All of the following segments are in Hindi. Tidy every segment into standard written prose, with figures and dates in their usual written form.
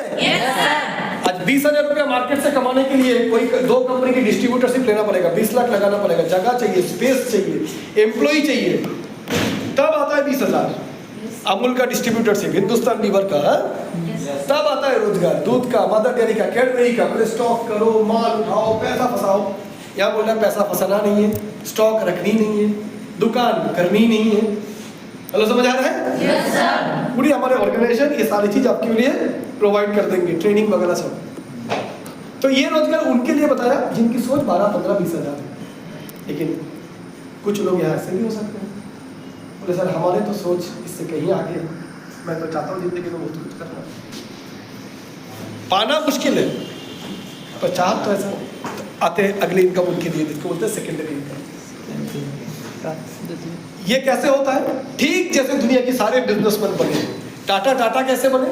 आज 20,000 रुपया मार्केट से कमाने के लिए कोई 2 कंपनी की डिस्ट्रीब्यूटरशिप लेना पड़ेगा, 20 लाख लगाना पड़ेगा, जगह चाहिए, स्पेस चाहिए, एम्प्लॉय चाहिए, तब आता है 20,000। अमूल का डिस्ट्रीब्यूटरशिप, हिंदुस्तान लीवर का, तब आता है रोजगार, दूध का, मदर डेयरी का, कैडबरी का। पहले स्टॉक करो, माल उठाओ, पैसा फंसाओ। यहाँ बोल रहा है पैसा फंसाना नहीं है, स्टॉक रखनी नहीं है, दुकान करनी नहीं है। हेलो, समझ आ रहा है? Yes sir. पूरी हमारे ऑर्गेनाइजेशन ये सारी चीज आपके लिए प्रोवाइड कर देंगे, ट्रेनिंग वगैरह सब। तो ये रोजगार उनके लिए बताया जिनकी सोच 12, 15, 20 हज़ार है। लेकिन कुछ लोग यहाँ ऐसे भी हो सकते हैं, बोले सर हमारे तो सोच इससे कहीं आगे है, मैं तो चाहता हूँ जिंदगी में बहुत कुछ करना, पाना मुश्किल है, तो चाह तो ऐसा आते अगले इनकम उनके लिए, जिसको बोलते हैं सेकेंडरी इनकम। ये कैसे होता है? ठीक जैसे दुनिया के सारे बिजनेसमैन बने। टाटा कैसे बने?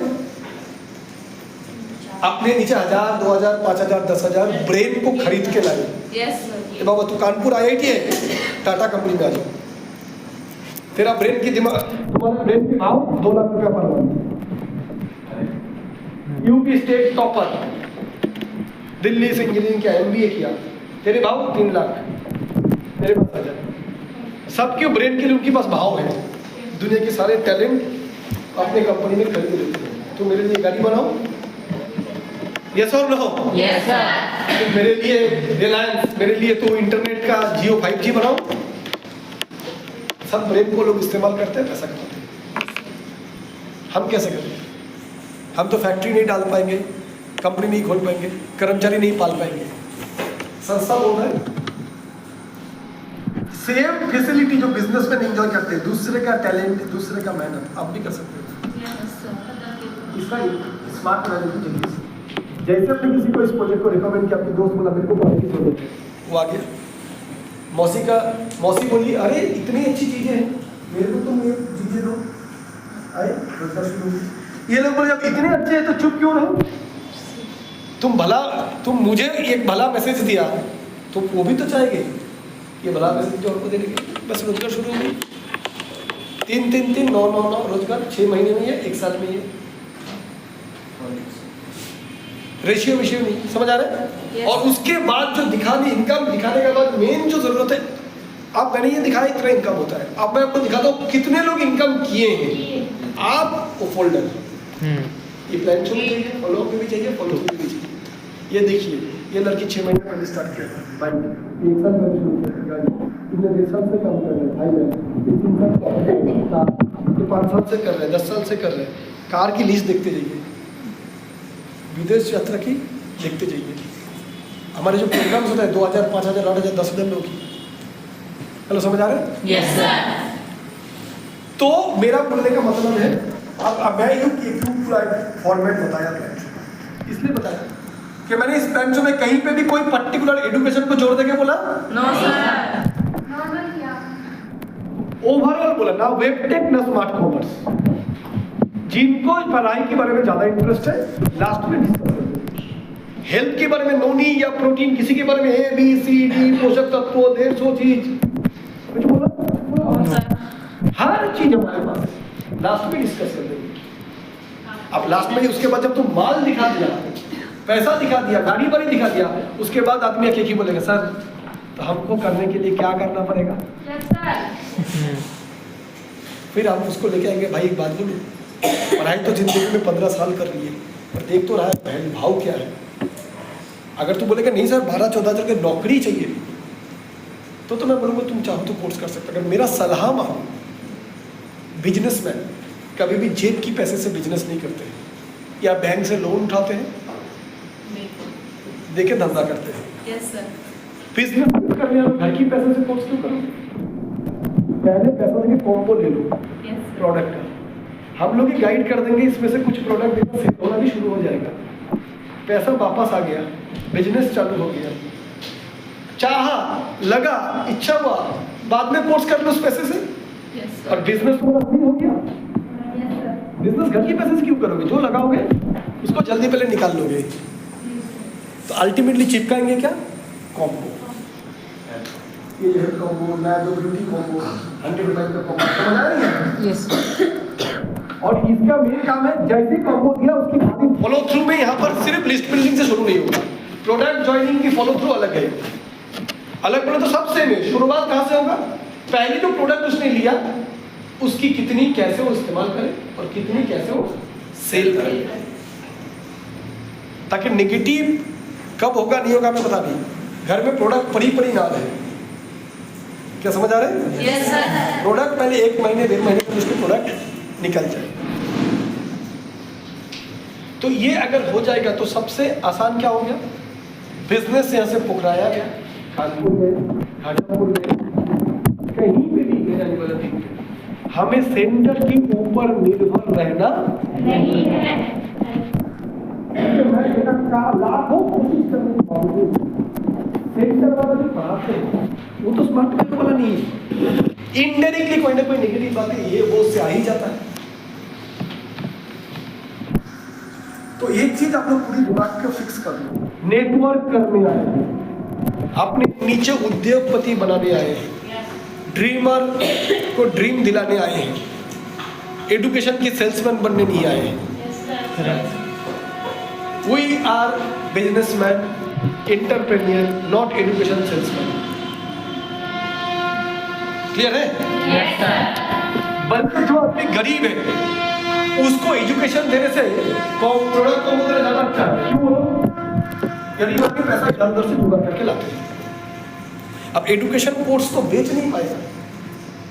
अपने नीचे 1000, 2000, 5000, 10,000 ब्रेन को खरीद के लाए। Yes sir. बाबा तू कानपुर IIT है, टाटा कंपनी में आ जाओ। तेरा ब्रेन की दिमाग, तुम्हारा ब्रेन की भाव 2 लाख रुपया per month. UP state topper, Delhi से इंजीनियरिंग किया, MBA किया, तेरे भाव 3 लाख, मेरे पास 1000। सबके ब्रेन के लिए उनके पास भाव है। दुनिया के सारे टैलेंट अपने कंपनी में खरीद लेते हैं। तो मेरे लिए गाड़ी बनाओ, यस और नो? Yes sir. तो मेरे लिए रिलायंस, मेरे लिए तो इंटरनेट का जियो 5G बनाओ। सब ब्रेन को लोग इस्तेमाल करते हैं, पैसा कमाते हैं। हम कैसे करें? हम तो फैक्ट्री नहीं डाल पाएंगे, कंपनी नहीं खोल पाएंगे, कर्मचारी नहीं पाल पाएंगे। संस्था बोल रहा है सेम फैसिलिटी जो बिजनेसमैन एंजॉय करते हैं, दूसरे का टैलेंट, दूसरे का मेहनत आप भी कर सकते हो। Yes sir. इसका स्मार्ट मैनेजमेंट चाहिए। जैसे आपने किसी को इस प्रोजेक्ट को रिकमेंड किया, आपके दोस्त बोला मेरे को बहुत अच्छी प्रोजेक्ट है, वो आ गया, मौसी बोली अरे इतनी अच्छी चीजें हैं, मेरे को तुम ये चीजें दो, आए ये लोग बोले जब इतने अच्छे हैं तो चुप क्यों रहो? तुम मुझे एक भला मैसेज दिया, तो वो भी तो चाहेंगे ये भला मैसेज जो उनको देने के। बस रोजगार शुरू हो गई, 3 9 रोजगार 6 महीने में, 1 साल में। ये रेशियो विशियो नहीं, समझ आ रहा है? Yes. और उसके बाद जो दिखाने, इनकम दिखाने के बाद मेन जो जरूरत है, अब मैंने ये दिखाया इतना इनकम होता है, अब मैं आपको दिखाता हूँ कितने लोग इनकम किए हैं। आप वो फोल्डर, ये प्लान शुरू कीजिए, फॉलो भी चाहिए, फॉलो भी चाहिए। ये देखिए, ये लड़की 6 महीने पहले स्टार्ट किया, 1 साल पहले शुरू किया, 1.5 साल से काम कर रहे हैं, 3 साल, 5 साल से कर रहे हैं, 10 साल से कर रहे हैं। कार की लीज देखते जाइए, विदेश यात्रा की देखते जाइए। हमारे जो प्रोग्राम्स होता है 2000, 5000, 8000, 10,000 लोग की। हेलो, समझ आ रहे हैं? Yes sir. तो मेरा बोलने का मतलब है, अब मैं एक फॉर्मेट बताया प्लान, इसलिए बताया कि मैंने इस प्लान में कहीं पे भी कोई पर्टिकुलर एजुकेशन को जोड़ देके बोला नो सर। ओवरऑल बोला ना, वेब टेक ना स्मार्ट कॉमर्स। जिनको पढ़ाई के बारे में ज्यादा इंटरेस्ट है, लास्ट में डिस्कस करेंगे। हेल्थ के बारे में नोनी या प्रोटीन, किसी के बारे में ABCD, पोषक तत्व, 150 चीज, कुछ बोला हर चीज हमारे पास लास्ट में डिस्कस कर देंगे। अब लास्ट में उसके बाद जब तुम माल दिखा दिया, पैसा दिखा दिया, गाड़ी बाड़ी दिखा दिया, उसके बाद आदमी एक ही बोलेगा सर तो हमको करने के लिए क्या करना पड़ेगा? फिर हम उसको लेके आएंगे, भाई एक बात बोलूं, पढ़ाई तो जिंदगी में 15 साल कर रही है, पर देख तो रहा है पहले भाव क्या है। अगर तू बोलेगा नहीं सर 12-14 हज़ार की नौकरी चाहिए, तो मैं बोलूँगा तुम चाहो तो कोर्स कर सकते हो। अगर मेरा सलाह मानो, बिजनेसमैन कभी भी जेब की पैसे से बिजनेस नहीं करते हैं, या बैंक से लोन उठाते हैं, देके धंधा करते हैं। Yes sir. बिजनेस करने वाले घर की पैसे से कोर्स क्यों करो? पहले पैसा देके कॉम्बो ले लो, प्रोडक्ट का हम लोग ही गाइड कर देंगे, इसमें से कुछ प्रोडक्ट देना सेल होना भी शुरू हो जाएगा, पैसा वापस आ गया, बिजनेस चालू हो गया। चाहा, लगा, इच्छा हुआ, बाद में कोर्स कर लो उस पैसे से, और बिजनेस तो नहीं हो गया। बिजनेस घर की पैसे से क्यों करोगे? जो लगाओगे उसको जल्दी पहले निकाल लोगे, तो अल्टीमेटली चिपकाएंगे क्या? कॉम्बो। ये जो है कॉम्बो, नया जो ब्यूटी कॉम्बो, 100 रुपए का कॉम्बो, समझ आ रही है? यस। और इसका मेन काम है जैसे कॉम्बो दिया उसकी बाकी फॉलो थ्रू में यहाँ पर सिर्फ लिस्ट बिल्डिंग से शुरू नहीं होगा, प्रोडक्ट ज्वाइनिंग की फॉलो थ्रू अलग है। अलग बोले तो सब सेम है। शुरुआत कहाँ से होगा? पहले जो प्रोडक्ट उसने लिया उसकी कितनी कैसे वो इस्तेमाल करे और कितनी कैसे वो सेल करे, ताकि नेगेटिव कब होगा नहीं होगा मैं बता दी। घर में प्रोडक्ट पड़ी पड़ी ना रहे। क्या समझ आ रहा है? Yes, sir. प्रोडक्ट पहले 1 महीने 1.5 महीने में उसके प्रोडक्ट निकल जाए। तो ये अगर हो जाएगा तो सबसे आसान क्या हो गया? बिजनेस यहाँ से पुकराया गया, कानपुर में, घाटापुर में, कहीं पे भी जाने वाला नहीं। हमें सेंटर के ऊपर निर्भर रहना नहीं है। मैं लाखों कोशिश करने के बावजूद सेंटर वाला जो पढ़ाते हैं वो तो स्मार्ट वर्क वाला नहीं है। इनडायरेक्टली कोई ना कोई नेगेटिव बातें ये वो से आ ही जाता है। तो एक चीज आप लोग पूरी दिमाग को फिक्स कर लो, नेटवर्क करने आए हैं, अपने नीचे उद्योगपति बनाने आए हैं, ड्रीमर को ड्रीम दिलाने आए हैं, एडुकेशन के सेल्समैन बनने नहीं आए हैं। We are businessman, entrepreneur, not education salesman. Clear है? Yes, sir. बल्कि जो आदमी गरीब है उसको एजुकेशन देने से प्रोडक्ट को मतलब ज्यादा अच्छा है। क्यों? गरीब आदमी पैसा इधर उधर से जुगाड़ करके लाते हैं। अब एडुकेशन कोर्स तो बेच नहीं पाएगा,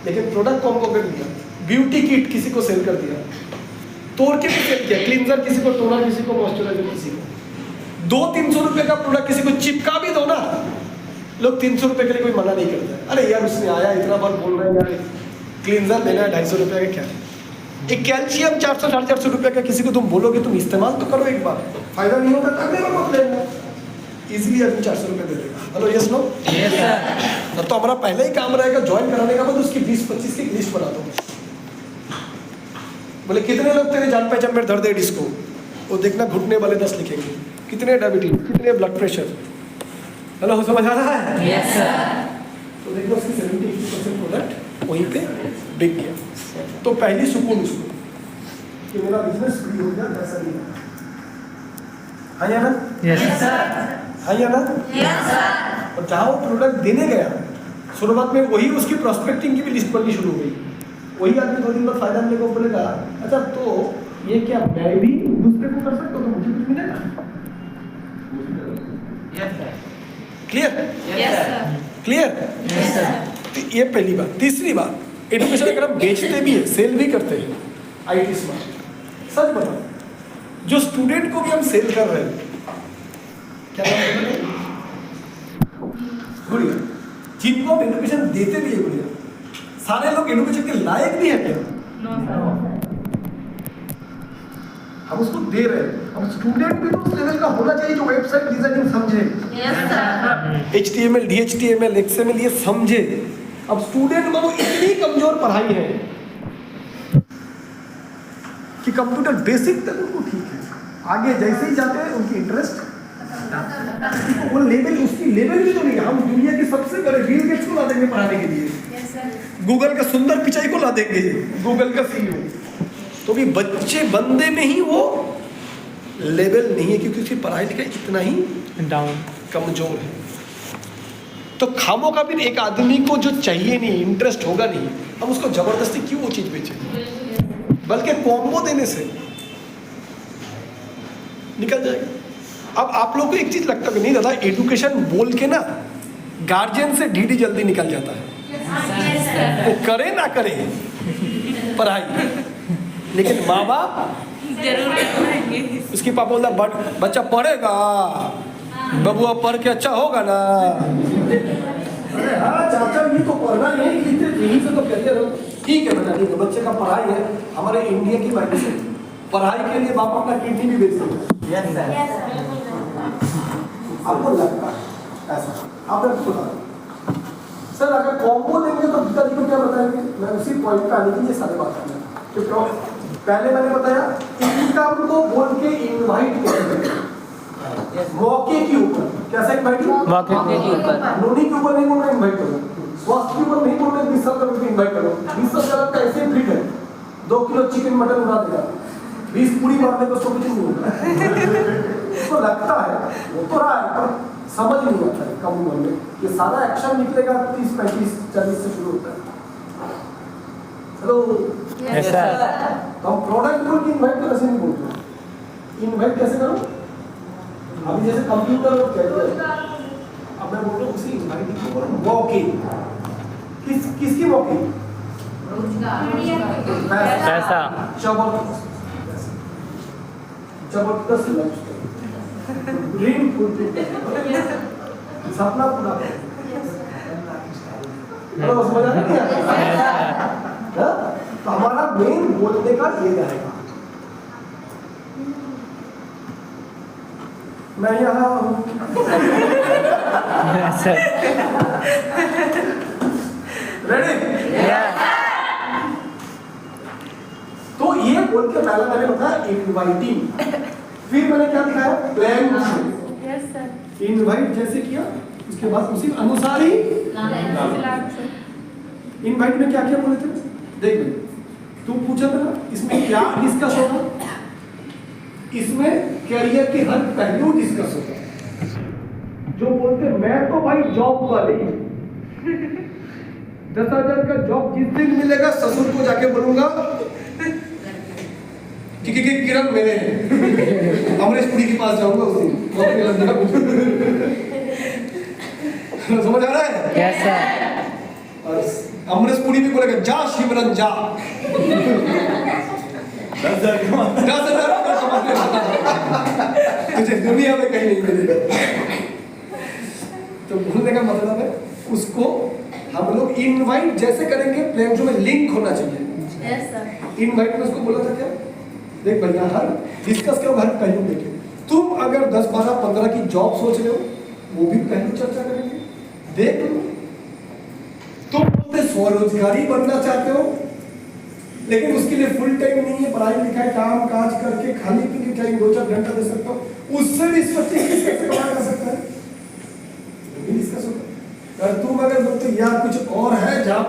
लेकिन प्रोडक्ट को हमको कर दिया, ब्यूटी किट किसी को सेल कर दिया, तोड़ के भी सेल किया, क्लींजर किसी को, टोनर किसी को, मॉइस्चराइजर किसी को। 200-300 रुपए का प्रोडक्ट किसी को चिपका भी दो ना, लोग 300 रुपए के लिए कोई मना नहीं करता है। अरे यार उसने आया इतना बार बोल रहे हैं यार क्लींजर लेना है 250 रुपए का, क्या एक कैल्शियम 400-450 रुपए का किसी को तुम बोलोगे तुम इस्तेमाल तो करो एक बार, फायदा नहीं होगा तो अगले बार मत लेना। इजीली आदमी 400 रुपए दे देगा। Hello yes no? Yes, sir. तो हमारा पहले ही काम रहेगा ज्वाइन कराने का बाद उसकी 20-25 की लिस्ट बना दो। बोले कितने लोग तेरे जान पहचान में दर्द है डिस्को, वो देखना घुटने वाले 10 लिखेंगे, कितने डायबिटीज, कितने ब्लड प्रेशर। हेलो समझ आ रहा है? Yes, sir. तो देखो उसकी 70-80% प्रोडक्ट वहीं पे बिक गया। तो पहली सुकून उसको कि मेरा बिजनेस फ्री हो गया, पैसा नहीं है। हाँ या ना? Yes, sir. हाँ या ना? Yes, sir. और जहाँ वो प्रोडक्ट देने गया शुरुआत में वही उसकी प्रॉस्पेक्टिंग की भी लिस्ट बननी शुरू हो गई। वही आदमी 2 दिन बाद फायदा मिलेगा, बोलेगा अच्छा तो ये क्या मैं भी दूसरे को कर सकता हूँ तो मुझे कुछ मिलेगा। Yes, sir. Clear? Yes, sir. Clear? Yes, sir. तो ये पहली बात। तीसरी बात, एडुकेशन अगर हम बेचते भी है, सेल भी करते हैं, IT स्मार्ट, सच बताओ जो स्टूडेंट को भी हम सेल कर रहे हैं, क्या नाम है गुड़िया, जिनको हम एडुकेशन देते भी है गुड़िया, सारे लोग एडुकेशन के लायक भी है क्या? No, sir. हम उसको दे रहे हैं। हम स्टूडेंट भी तो उस लेवल का होना चाहिए जो वेबसाइट डिजाइनिंग समझे, Yes, sir. HTML, DHTML, XML ये समझे। अब स्टूडेंट मानो इतनी कमजोर पढ़ाई है कि कंप्यूटर बेसिक तक उनको ठीक है, आगे जैसे ही जाते हैं उनकी इंटरेस्ट वो लेवल, उसकी लेवल भी तो नहीं है। हम दुनिया के सबसे बड़े बिल गेट्स को ला देंगे पढ़ाने के लिए, Yes, sir. गूगल का सुंदर पिचाई को ला देंगे, गूगल का CEO, तो भी बच्चे बंदे में ही वो लेवल नहीं है क्योंकि उसकी पढ़ाई लिखाई इतना ही डाउन कमजोर है। तो खामों का भी एक आदमी को जो चाहिए नहीं, इंटरेस्ट होगा नहीं, हम उसको जबरदस्ती क्यों वो चीज बेचें, बल्कि कॉम्बो देने से निकल जाएगा। अब आप लोग को एक चीज लगता है नहीं दादा, एडुकेशन बोल के ना गार्जियन से डीडी जल्दी निकल जाता है, Yes, sir. वो करे ना करे पढ़ाई, लेकिन माँ बाप जरूर करेंगे। उसकी पापा बोलता बच्चा पढ़ेगा, बबुआ पढ़ के अच्छा होगा ना। अरे हाँ चाचा ये तो पढ़ना नहीं, यही से तो करियर हो। ठीक है बेटा, ठीक है, बच्चे का पढ़ाई है, हमारे इंडिया की बात से पढ़ाई के लिए बाप अपना किडनी भी बेच सकते हैं। आपको लगता है ऐसा? आपने सुना सर अगर कॉम्बो देंगे तो पिताजी को क्या बताएंगे? मैं उसी पॉइंट पे आने के लिए सारे बात करना कि पहले मैंने बताया इनकम को बोल के इनवाइट करेंगे मौके के ऊपर। कैसा इनवाइट? मौके के ऊपर। नोनी के ऊपर नहीं बोल रहा इनवाइट करो, स्वास्थ्य के ऊपर नहीं बोल रहे, 20 साल का इनवाइट करो, 20 साल का कैसे फिट है, 2 किलो चिकन मटन उड़ा देगा, 20 पूरी मारने को उसको कुछ नहीं होगा। उसको लगता है वो तो रहा है, पर समझ नहीं आता है कम उम्र में। ये सारा एक्शन निकलेगा 30, 35, 40 से शुरू होता है। हेलो, तो हम प्रोडक्ट को इन्वाइट कैसे नहीं बोलते? इन्वाइट कैसे करो? अभी जैसे कंप्यूटर लोग कहते हैं, अब मैं बोल रहा हूँ उसी इन्वाइटिंग को बोलो वॉकिंग। किसकी वॉकिंग? पैसा। जबरदस्त लाइफस्टाइल, ड्रीम फुलफिल, सपना पूरा करो। समझ आ रही है? तो हमारा मेन बोलने का ये रहेगा, मैं यहाँ हूँ। रेडी? तो ये बोल के पहला मैंने बताया इनवाइटिंग, फिर मैंने क्या दिखाया? प्लान। Yes, sir. इनवाइट जैसे किया, उसके बाद उसी अनुसार ही इनवाइट में क्या क्या बोले थे? देख ले, तू पूछा था ना इसमें क्या डिस्कस होगा? इसमें कैरियर के हर पहलू डिस्कस होगा। जो बोलते मैं तो भाई जॉब वाले 10,000 का जॉब जिस दिन मिलेगा ससुर को जाके बोलूंगा कि किरण मेरे हैं, अमरीश पुरी के पास जाऊंगा उस दिन नौकरी लग जाएगा। समझ आ रहा है? Yes sir. और अमरीश पुरी भी बोलेगा जा शिवरन जा। 10,000 का समझ में तुझे दुनिया में कहीं नहीं मिलेगा। तो बोलने का मतलब है उसको हम लोग इनवाइट जैसे करेंगे, प्लान जो में लिंक होना चाहिए। Yes, sir. इनवाइट में उसको बोला था क्या? देख भैया, हर डिस्कस करो, हर पहलू देखें। तुम अगर 10, 12, 15 की जॉब सोच रहे हो, वो भी पहलू चर्चा करेंगे, देख लो। तुम बोलते स्वरोजगारी बनना चाहते हो, लेकिन उसके लिए फुल टाइम नहीं है, पढ़ाई लिखाई काम काज करके खाली पीने टाइम 2-4 घंटा दे सकते हो, उससे भी कैसे कमाया जा सकता है, डिस्कस होगा। अगर तुम अगर बोलते यार कुछ और है जहाँ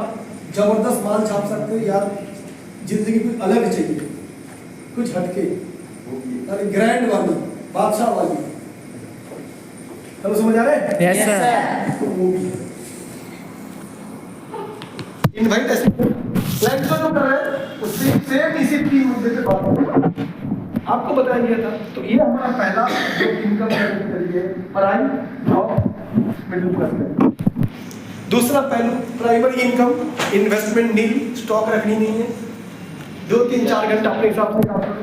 जबरदस्त माल छाप सकते हो, यार जिंदगी कुछ अलग चाहिए, कुछ हटके, ग्रैंड वाली, बादशाह वाली, समझ आ रहे हैं? Yes sir. तो वो भी इनवाइट ऐसे प्लान जो कर रहे हैं उससे सेम इसी 3 मुद्दे पे बात करें। आपको बताया गया था। तो ये हमारा पहला जो इनकम करिए, पढ़ाई, जॉब, मिडिल क्लास। दूसरा पहलू प्राइमरी इनकम, इन्वेस्टमेंट नील, स्टॉक रखनी नहीं है, 2, 3, 4 घंटा अपने हिसाब से काम करो।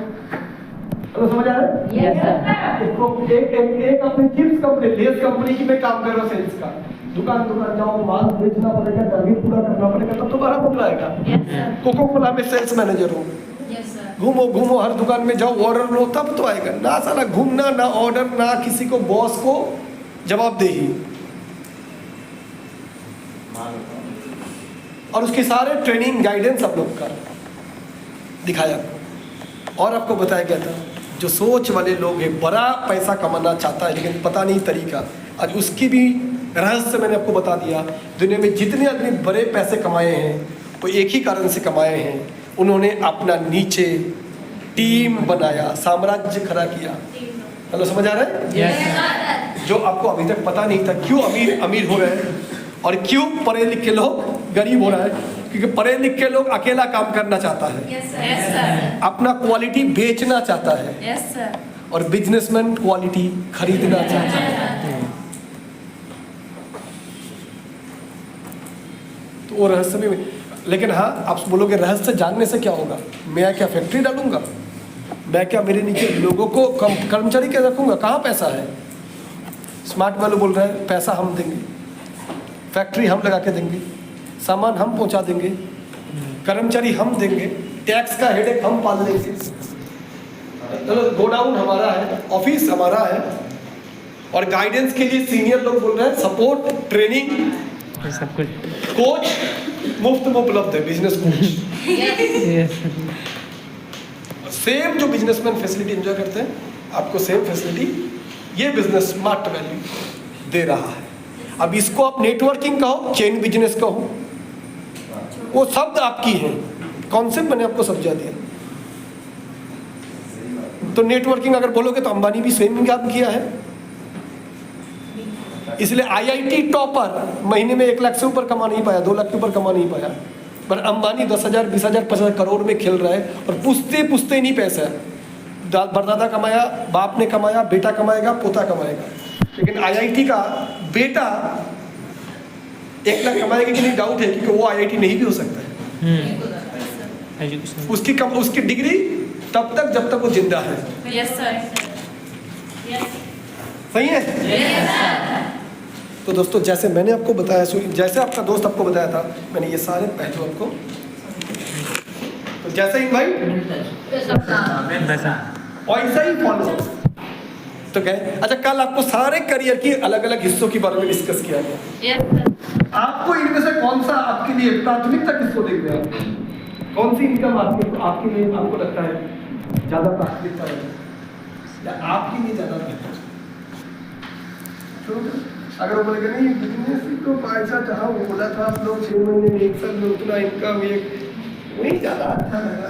तो समझ आ रहा है? Yes, sir. एक अपनी चिप्स कंपनी, लेस कंपनी की में काम कर रहा हूँ, सेल्स का, दुकान जाओ, माल बेचना पड़ेगा, टारगेट पूरा करना पड़ेगा, तब तो बड़ा मुद्दा आएगा। Yes, sir. कोको कोला में सेल्स मैनेजर हूँ, Yes, sir. घूमो हर दुकान में जाओ, ऑर्डर लो, तब तो आएगा ना। साला घूमना ना ऑर्डर, ना किसी को बॉस को जवाबदेही, और उसके सारे ट्रेनिंग गाइडेंस आप लोग का दिखाया और आपको बताया गया था। जो सोच वाले लोग हैं, बड़ा पैसा कमाना चाहता है लेकिन पता नहीं तरीका, आज उसकी भी रहस्य मैंने आपको बता दिया। दुनिया में जितने आदमी बड़े पैसे कमाए हैं वो एक ही कारण से कमाए हैं, उन्होंने अपना नीचे टीम बनाया, साम्राज्य खड़ा किया। हेलो, समझ आ रहा है? यस। जो आपको अभी तक पता नहीं था क्यों अमीर अमीर हो रहे हैं और क्यों पढ़े लिखे लोग गरीब हो रहा है, क्योंकि पढ़े लिखे लोग अकेला काम करना चाहता है, Yes, sir. Yes, sir. अपना क्वालिटी बेचना चाहता है, Yes, sir. और बिजनेसमैन क्वालिटी खरीदना चाहता है। तो वो रहस्य में, लेकिन हाँ आप बोलोगे रहस्य जानने से क्या होगा? मैं क्या फैक्ट्री डालूंगा? मैं क्या मेरे नीचे लोगों को कर्मचारी क्या रखूंगा? कहाँ पैसा है? स्मार्ट वाले बोल रहे हैं पैसा हम देंगे, फैक्ट्री हम लगा के देंगे, सामान हम पहुंचा देंगे, कर्मचारी हम देंगे, टैक्स का हेडेक हम पाल लेंगे, चलो गोडाउन हमारा है, ऑफिस हमारा है, और गाइडेंस के लिए सीनियर लोग बोल रहे हैं सपोर्ट, ट्रेनिंग, सब कुछ कोच मुफ्त में उपलब्ध है, बिजनेस कोच। यस। सेम जो बिजनेसमैन फैसिलिटी एंजॉय करते हैं, आपको सेम फैसिलिटी ये बिजनेस स्मार्ट वैल्यू दे रहा है। अब इसको आप नेटवर्किंग कहो, चेन बिजनेस कहो, वो शब्द आपकी हैं, कॉन्सेप्ट मैंने आपको समझा दिया। तो नेटवर्किंग अगर बोलोगे तो अंबानी भी सेम काम किया है। इसलिए आईआईटी टॉपर महीने में 1 लाख से ऊपर कमा नहीं पाया, 2 लाख के ऊपर कमा नहीं पाया, पर अंबानी 10,000, 20,000, 50,000 करोड़ में खेल रहा है और पूछते पूछते नहीं पैसा है। परदादा कमाया, बाप ने कमाया, बेटा कमाएगा, पोता कमाएगा। लेकिन आईआईटी का बेटा 1 लाख कमाएगा कि नहीं डाउट है, क्योंकि वो आईआईटी नहीं भी हो सकता है। उसकी डिग्री तब तक जब तक वो जिंदा है। Yes sir. सही है। तो दोस्तों जैसे मैंने आपको बताया, जैसे आपका दोस्त आपको बताया था, मैंने ये सारे पहलू आपको, तो जैसे ही भाई वैसा ही फॉलो। तो कहे अच्छा, कल आपको सारे करियर की अलग अलग हिस्सों के बारे में डिस्कस किया गया। Yes sir. आपको इनमें से कौन सा आपके लिए प्राथमिकता किसको देख रहे हैं? कौन सी इनकम आपके लिए आपको लगता है ज्यादा प्राथमिकता है, या आपके लिए ज्यादा बेहतर? अगर वो बोलेगा नहीं बिजनेस तो पैसा जहाँ वो बोला था आप लोग 6 महीने में 1 साल में उतना इनकम, ये वही ज्यादा अच्छा लगा।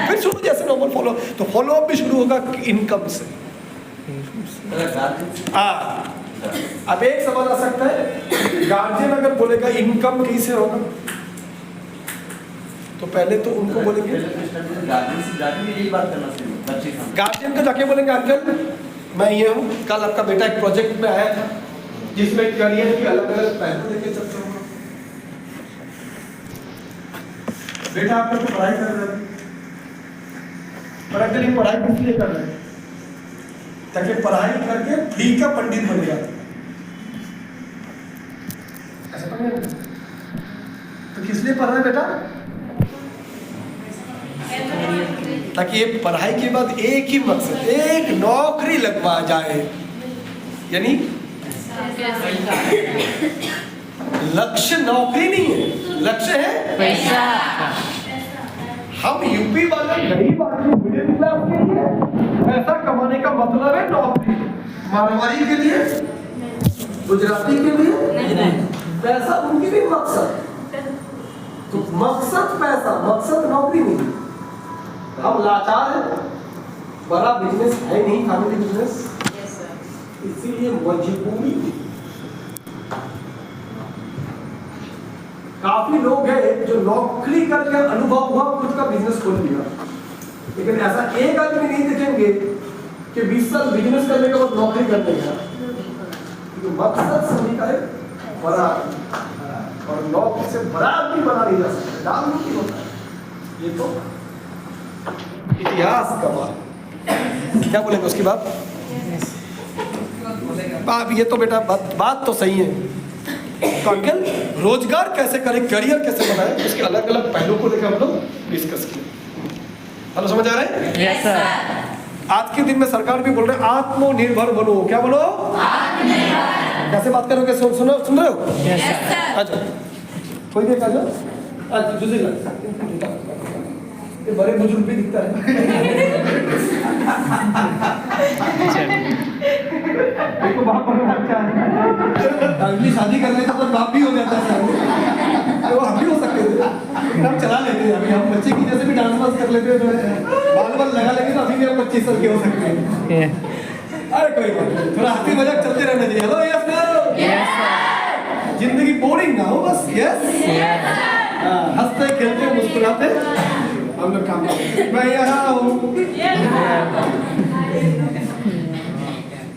फिर शुरू जैसे नॉर्मल फॉलो, तो फॉलो अप भी शुरू होगा इनकम से। हाँ, अब एक सवाल आ सकता है, गार्जियन अगर बोलेगा इनकम कैसे होगा, तो पहले तो उनको बोलेंगे, गार्जियन को जाके बोलेंगे अंकल मैं ये हूँ, कल आपका बेटा एक प्रोजेक्ट में आया था जिसमें करियर की अलग अलग पहलू लेके चलते होंगे। बेटा आप लोग तो पढ़ाई कर रहे हैं, पर अगर ये पढ़ाई किस लिए कर रहे हैं? ताकि पढ़ाई करके फ्री का पंडित बन गया, ऐसा तो नहीं। तो किस लिए पढ़ रहे हैं बेटा? ताकि ये पढ़ाई के बाद एक ही मकसद, एक नौकरी लगवा जाए, यानी लक्ष्य नौकरी नहीं है, लक्ष्य है पैसा। हम यूपी वाले गरीब आदमी मिडिल क्लास के लिए पैसा कमाने का मतलब है नौकरी, मारवाड़ी के लिए, गुजराती के लिए पैसा उनकी भी मकसद, तो मकसद पैसा, मकसद नौकरी नहीं। हम लाचार हैं, बड़ा बिजनेस है नहीं, फैमिली बिजनेस, इसीलिए मजबूरी। काफी लोग हैं जो नौकरी करके अनुभव हुआ खुद का बिजनेस खोल लिया, लेकिन ऐसा एक आदमी नहीं देखेंगे कि 20 साल बिजनेस करने के बाद नौकरी करने का, क्योंकि मकसद सभी का है बड़ा, और नौकरी से बड़ा आदमी बना नहीं जा सकता, डाल नहीं होता है। ये तो इतिहास का बात। क्या बोलेंगे उसकी बात? ये तो बेटा बात तो सही है। तो अंकल रोजगार कैसे करें, करियर कैसे बनाएं, उसके अलग अलग पहलू को लेकर हम लोग डिस्कस किए। हेलो, समझ आ रहा है? Yes sir. आज के दिन में सरकार भी बोल रहे हैं आत्मनिर्भर बनो। क्या बोलो? आत्मनिर्भर। कैसे बात करोगे? सुन रहे हो? Yes sir. अच्छा कोई देख आ जाओ। ये बड़े बुजुर्ग भी दिखता है। देखो बाप बनना अच्छा है, अगली शादी करने का तो बाप भी हो जाता है, वो हम भी हो सकते थे, लेकिन हम चला लेते हैं। अभी हम बच्चे की जैसे भी डांस वांस कर लेते हैं, तो बाल बाल लगा लेंगे तो अभी भी हम 25 साल के हो सकते हैं। अरे कोई बात नहीं, थोड़ा हंसी मजाक चलते रहना चाहिए। हेलो, यस नो, जिंदगी बोरिंग ना हो, बस यस, हंसते खेलते मुस्कुराते हम लोग काम करते। मैं यहाँ हूँ,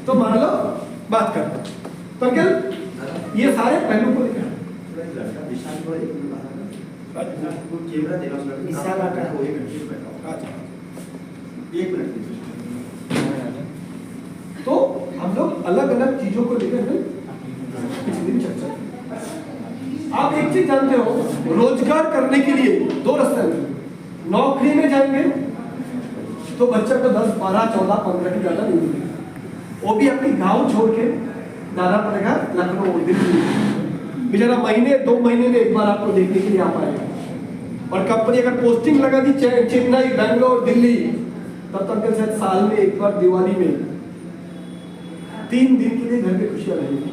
तो मान लो बात कर। तो अंकल ये सारे पहलू को लेकर तो हम लोग अलग अलग चीजों को लेकर पिछले दिन चर्चा। आप एक चीज जानते हो, रोजगार करने के लिए 2 रास्ते हैं। नौकरी में जाएंगे तो बच्चे को 10, 12, 14, 15 की ज्यादा नहीं मिलेगी, वो भी अपनी गांव छोड़ के जाना पड़ेगा लखनऊ, दिल्ली। बेचारा महीने 2 महीने में एक बार आपको देखने के लिए आ पाएगा। और कंपनी अगर पोस्टिंग लगा दी चेन्नई, बेंगलोर, दिल्ली, तब तक शायद साल में एक बार दिवाली में 3 दिन के लिए घर पे खुशियां रहेगी,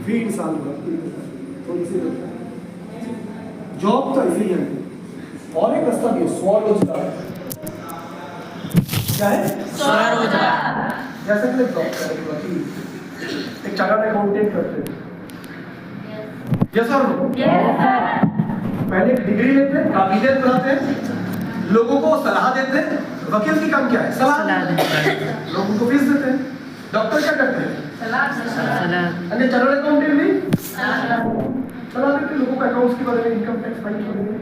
फिर साल भर थोड़ी सी जॉब तो ऐसे ही है। और एक रास्ता भी है, स्वरोजगार। क्या है? स्वरोजगार। जैसे कि एक डॉक्टर, एक वकील, एक चार्टर्ड अकाउंटेंट करते हैं। यस और नो? पहले डिग्री लेते हैं, काबिलियत बनाते हैं, लोगों को सलाह देते हैं। वकील की काम क्या है? सलाह देते हैं, लोगों को फीस देते हैं। डॉक्टर क्या करते हैं? सलाह। चार्टर्ड अकाउंटेंट भी सलाह देते हैं लोगों को अकाउंट्स के बारे में, इनकम टैक्स फाइल करने में।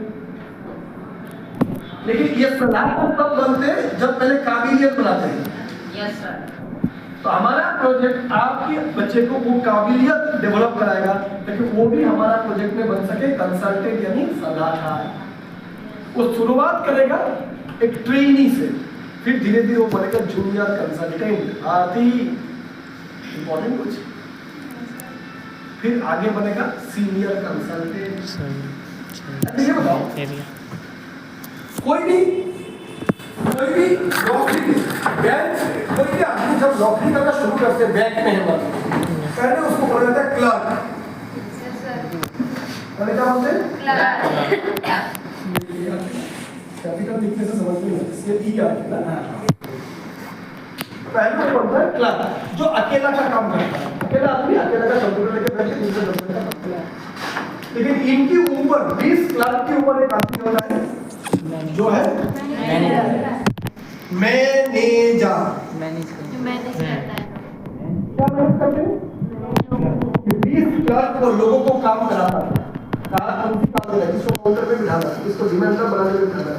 लेकिन ये सलाह को तब बनते हैं जब पहले काबिलियत बनाते हैं। Yes sir. तो हमारा प्रोजेक्ट आपके बच्चे को वो काबिलियत डेवलप कराएगा, ताकि वो भी हमारा प्रोजेक्ट में बन सके कंसल्टेंट यानी सलाहकार। वो शुरुआत करेगा एक ट्रेनी से, फिर धीरे धीरे वो बनेगा जूनियर कंसल्टेंट, आती इंपॉर्टेंट कुछ, फिर आगे बनेगा सीनियर कंसल्टेंट। ये बताओ, कोई भी नौकरी, बैंक, कोई भी आदमी जब नौकरी करना शुरू करते हैं बैंक में है, पहले उसको बोला जाता है क्लर्क। पहले क्या बोलते हैं? कैपिटल लिखने से समझ नहीं आता, इसलिए ई आ गया ना। पहले वो बोलता है क्लर्क, जो अकेला का काम करता है, अकेला आदमी अकेला का कंप्यूटर लेके बैठ के दूसरे नंबर का काम करता है। लेकिन इनके ऊपर 20 क्लर्क के ऊपर एक आदमी होता है जो है मैनेजर। मैनेज करता है। क्या मैनेज करते हैं? 20 क्लर्क वो लोगों को काम कराता है। काम देना, किसको काउंटर पे बिठाना है, किसको डिमांड बनाने में बिठाना है,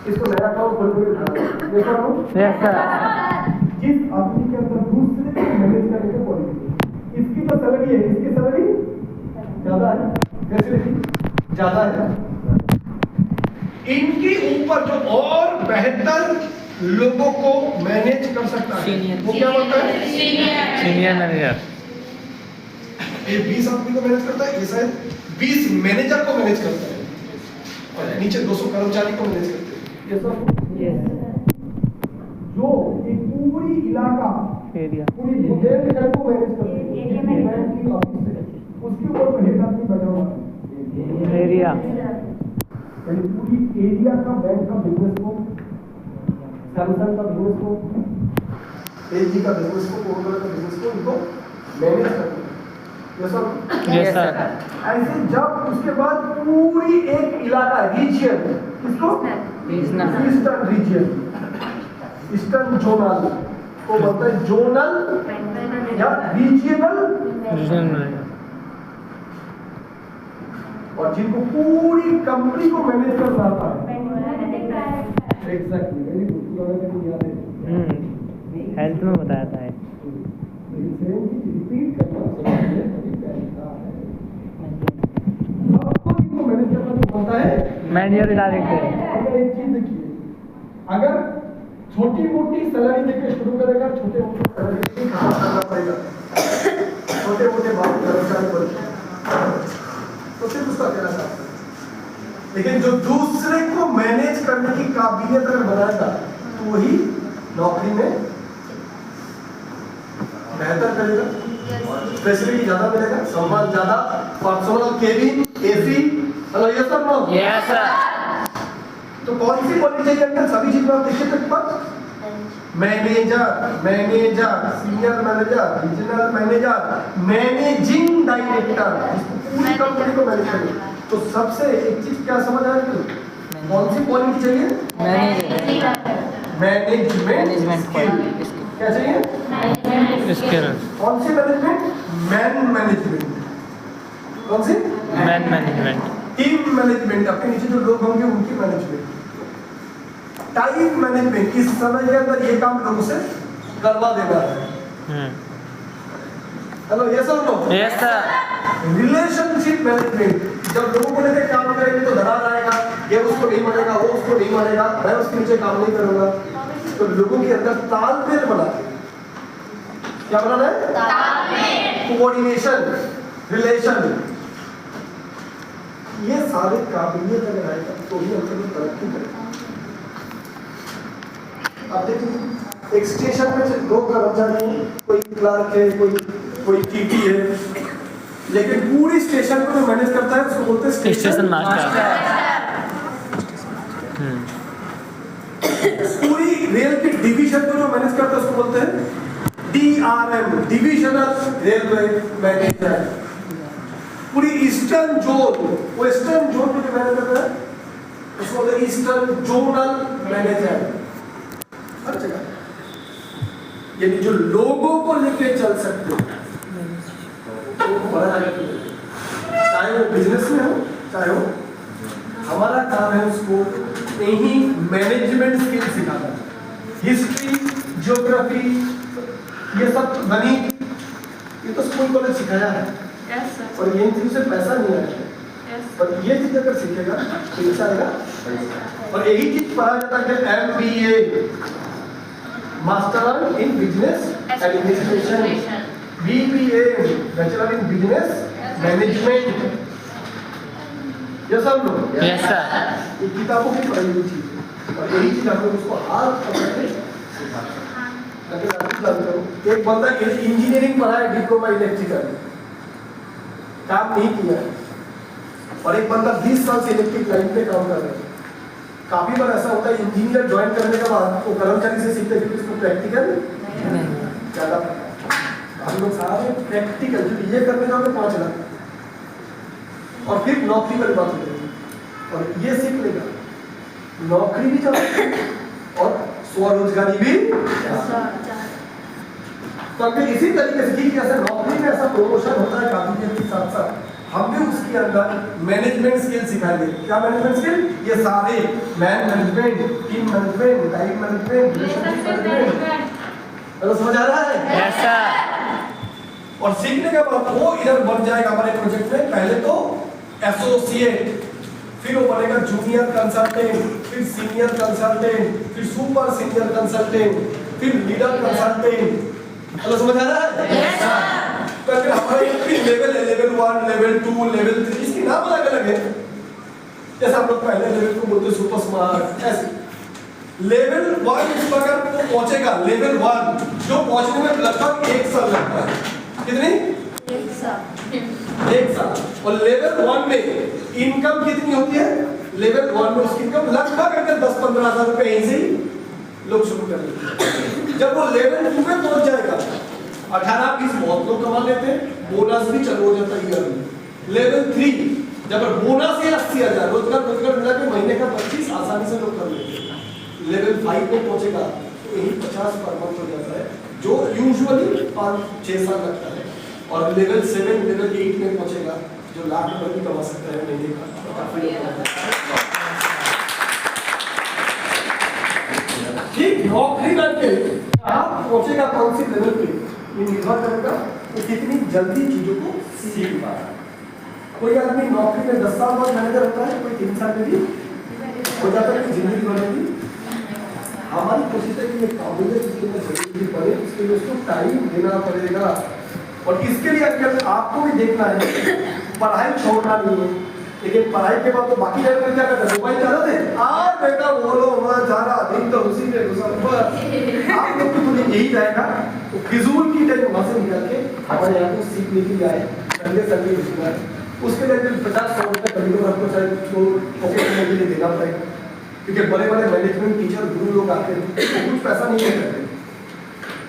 किसको नया अकाउंट खोलने में बिठाना है। देखो यस सर। जिस आदमी के अंदर दूसरे को मैनेज करने की क्वालिटी, इसकी जो सैलरी है, इसकी सैलरी ज्यादा है, फैसिलिटी ज्यादा है, इनके ऊपर जो और बेहतर लोगों को मैनेज कर सकता है वो क्या बोलता है? Senior manager. ये 20 आदमी को मैनेज करता है, ये शायद 20 मैनेजर को मैनेज करता है, और नीचे 200 कर्मचारी को मैनेज करते हैं। ये सब जो एक पूरी इलाका, पूरी बुंदेलखंड को मैनेज करते हैं, उसके ऊपर तो हेड आदमी बैठा हुआ है। एरिया, यानी पूरी एरिया का बैंक का बिजनेस को, सैमसंग का बिजनेस को, एजी का बिजनेस को, कोरोना का बिजनेस को, इनको मैनेज करते हैं। ये सब यस सर। ऐसे जब उसके बाद पूरी एक इलाका रीजियन, इसको ईस्टर्न रीजियन, ईस्टर्न जोनल को बोलते हैं जोनल या रीजियनल, और जिनको पूरी कंपनी को मैनेज करना आता है। एग्जैक्टली, वेरी गुड, याद है। हेल्थ में बताया था। रिपीट करना सबको जिनको मैनेज करना तो होता है मैनेजर डायरेक्टर। अगर एक चीज देखिए, अगर छोटी मोटी सैलरी देकर शुरू करेगा, छोटे मोटे सैलरी करना पड़ेगा, छोटे मोटे बात कर्मचारी को, तो सिर्फ उसका कहना चाहता है। लेकिन जो दूसरे को मैनेज करने की काबिलियत अगर बनाएगा तो वही नौकरी में बेहतर करेगा, फैसिलिटी ज्यादा मिलेगा, सम्मान ज्यादा, personal cabin, AC. Hello, yes sir, no? Yes sir. तो कौन सी क्वालिटी चाहिए अंकल? सभी चीज में आप देखिए तक पर manager, senior manager, regional manager, managing director, पूरी कंपनी को मैनेज करेगा। तो सबसे एक चीज क्या समझ आया कि कौन सी क्वालिटी चाहिए? Management skill. क्या चाहिए? स्किल। कौन सी मैनेजमेंट? Man management. कौन सी? Man management. टीम मैनेजमेंट, आपके नीचे जो लोग होंगे उनकी मैनेजमेंट। टाइम मैनेजमेंट, इस समय के अंदर ये काम लोगों से करवा देना है। हेलो, यस और no? Yes sir. Relationship management, जब लोगों को लेकर काम करेंगे तो दरार आएगा, ये उसको नहीं मानेगा, वो उसको नहीं मानेगा, मैं उसके नीचे काम नहीं करूंगा। तो लोगों के अंदर तालमेल बना, क्या बनाना है? तालमेल, कोऑर्डिनेशन, रिलेशन, ये सारे काबिलियत अगर आएगा तो ही हम तरक्की करेंगे। अब देखिए, एक स्टेशन में 2 कर्मचारी हैं, कोई क्लर्क है, कोई टीटी है, लेकिन पूरी स्टेशन को जो मैनेज करता है उसको बोलते हैं स्टेशन मास्टर। पूरी रेल की डिवीजन को जो मैनेज करता है उसको बोलते हैं DRM, डिविजनल रेलवे मैनेजर। पूरी ईस्टर्न जोन, वेस्टर्न जोन को जो मैनेज करता है उसको बोलते हैं ईस्टर्न जोनल मैनेजर। हर जगह यानी जो लोगों को लेके चल सकते हो, तो बड़ा चाहे वो बिजनेस में हो चाहे हो, हमारा काम है उसको यही मैनेजमेंट स्किल सिखाना। हिस्ट्री, ज्योग्राफी, ये सब गणित, ये तो स्कूल कॉलेज सिखाया है। Yes, sir. और ये चीज से पैसा नहीं आया है, Yes. पर ये चीज अगर सीखेगा तो पैसा आएगा। और यही चीज पढ़ा जाता है MBA, master in business administration, BBA, bachelor in business management. ये सब लोग यस सर। ये किताबों की पढ़ाई हुई चीज है, और यही चीज हम लोग उसको हाथ पकड़ के सिखाते हैं। अगर आप जानते हो, एक बंदा इंजीनियरिंग पढ़ा है, डिप्लोमा इलेक्ट्रिकल, काम नहीं किया है, और एक बंदा 20 साल से इलेक्ट्रिक लाइन पे काम कर रहा है। काफी बार ऐसा होता है इंजीनियर ज्वाइन करने के बाद वो कर्मचारी से सीखते हैं कि इसको प्रैक्टिकल ज्यादा पता है। हम लोग सारे प्रैक्टिकल जो ये करने जाओगे 5 लाख, और फिर नौकरी वाली बात हो जाएगी, और ये सीख लेगा नौकरी भी जाओगे और स्वरोजगारी भी। तो अगर इसी तरीके से जैसे नौकरी में ऐसा प्रमोशन होता है काबिलियत के साथ साथ, हम भी उसके अंदर मैनेजमेंट स्किल सिखाएंगे। क्या मैनेजमेंट स्किल? ये सारे man management, team management, time management, relationship management. तो समझ आ रहा है? Yes sir. और सीखने के बाद वो इधर बन जाएगा हमारे प्रोजेक्ट में, पहले तो एसोसिएट, फिर वो बनेगा जूनियर कंसल्टेंट, फिर सीनियर कंसल्टेंट, फिर सुपर सीनियर कंसल्टेंट, फिर लीडर कंसल्टेंट। हेलो, समझ आ रहा है? Yes sir. तो अगर हमारा एक लेवल है, लेवल 1, लेवल 2, लेवल 3, इसके नाम अलग अलग है। जैसे हम लोग पहले लेवल को बोलते हैं सुपर स्मार्ट, ऐसे लेवल 1 इसका अगर वो पहुंचेगा, लेवल 1 जो पहुंचने में लगभग 1 साल लगता है। कितनी? 1 साल। 1 साल। और लेवल 1 में इनकम कितनी होती है? लेवल 1 में उसकी इनकम लगभग अगर 10-15 हज़ार रुपए यहीं से ही लोग शुरू कर लेते हैं। जब वो लेवल 2 में पहुंच जाएगा, 18-20 बहुत लोग कमा लेते हैं, बोनस भी चालू हो जाता है ईयर में। लेवल 3 जब बोनस ही 80,000, रोजगार मिला के महीने का 25 आसानी से लोग कर लेते हैं। लेवल 5 में पहुंचेगा तो यही 50 पर मंथ हो जाता है, जो यूजुअली 5-6 साल लगता है। और लेवल 7, लेवल 8 में पहुंचेगा जो लाख रुपए भी कमा सकता है महीने का। काफी ठीक नौकरी करके आप पहुंचेगा कौन सी लेवल पे, ये निर्भर करेगा कि कितनी जल्दी चीजों को सीख पा रहा है। कोई आदमी नौकरी में 10 साल बाद मैनेजर होता है, कोई 3 साल में भी हो जाता है, जिंदगी भर में भी। हमारी कोशिश है कि ये काबिलियत इसके अंदर जरूरी पड़े, इसके लिए उसको टाइम देना पड़ेगा। और इसके लिए अगर आपको भी देखना है, पढ़ाई छोड़ना नहीं है, लेकिन पढ़ाई के बाद तो बाकी लड़के क्या करते हैं, मोबाइल चला दे, आज बेटा बोलो वहाँ जा रहा, दिन तो उसी में घुसा हुआ। आप लोग तो यही रहेगा, तो फिजूल की टाइम वहाँ से निकल के हमारे यहाँ को सीखने के लिए आए, संडे घुसना है। उसके लिए 50-100 रुपये कभी लोग आपको चाहे तो पॉकेट मनी के लिए देना पड़ेगा, क्योंकि बड़े बड़े मैनेजमेंट टीचर गुरु लोग आते हैं तो कुछ पैसा नहीं करते।